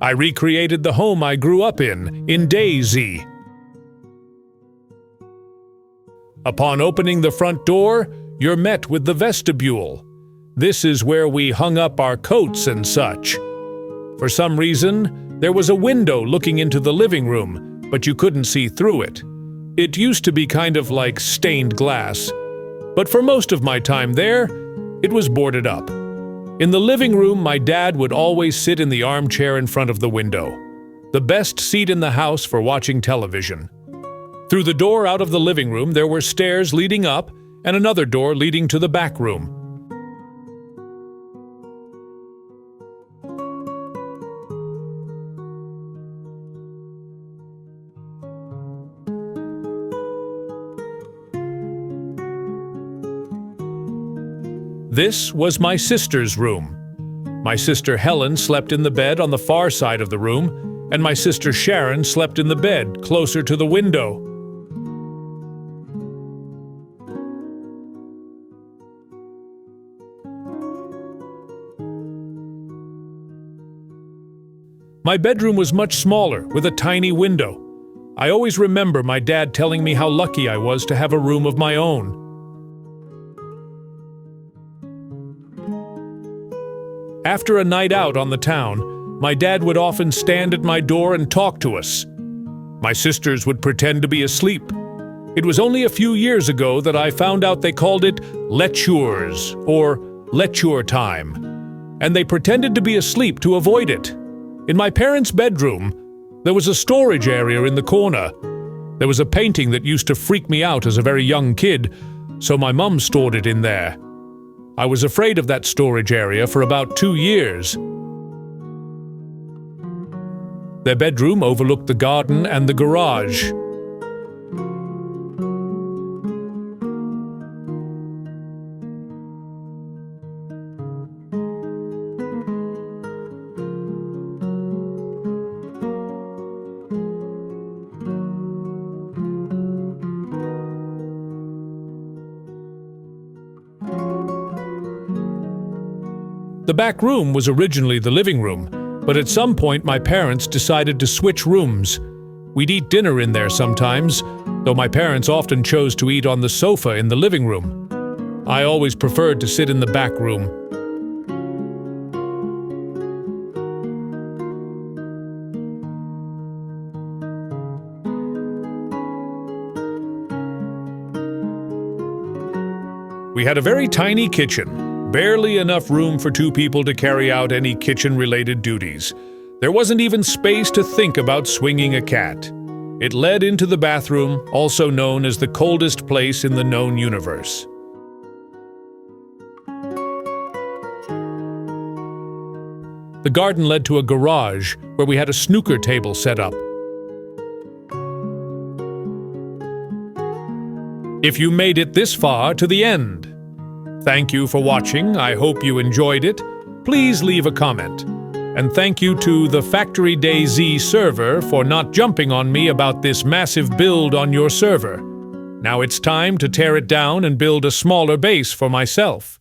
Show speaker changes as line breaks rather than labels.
I recreated the home I grew up in DayZ. Upon opening the front door, you're met with the vestibule. This is where we hung up our coats and such. For some reason, there was a window looking into the living room, but you couldn't see through it. It used to be kind of like stained glass, but for most of my time there, it was boarded up. In the living room, my dad would always sit in the armchair in front of the window, the best seat in the house for watching television. Through the door out of the living room, there were stairs leading up and another door leading to the back room. This was my sister's room. My sister Helen slept in the bed on the far side of the room, and my sister Sharon slept in the bed closer to the window. My bedroom was much smaller, with a tiny window. I always remember my dad telling me how lucky I was to have a room of my own. After a night out on the town, my dad would often stand at my door and talk to us. My sisters would pretend to be asleep. It was only a few years ago that I found out they called it lectures, or lecture time, and they pretended to be asleep to avoid it. In my parents' bedroom, there was a storage area in the corner. There was a painting that used to freak me out as a very young kid, so my mum stored it in there. I was afraid of that storage area for about 2 years. Their bedroom overlooked the garden and the garage. The back room was originally the living room, but at some point my parents decided to switch rooms. We'd eat dinner in there sometimes, though my parents often chose to eat on the sofa in the living room. I always preferred to sit in the back room. We had a very tiny kitchen. Barely enough room for 2 people to carry out any kitchen-related duties. There wasn't even space to think about swinging a cat. It led into the bathroom, also known as the coldest place in the known universe. The garden led to a garage where we had a snooker table set up. If you made it this far to the end, thank you for watching. I hope you enjoyed it. Please leave a comment. And thank you to the Factory DayZ server for not jumping on me about this massive build on your server. Now it's time to tear it down and build a smaller base for myself.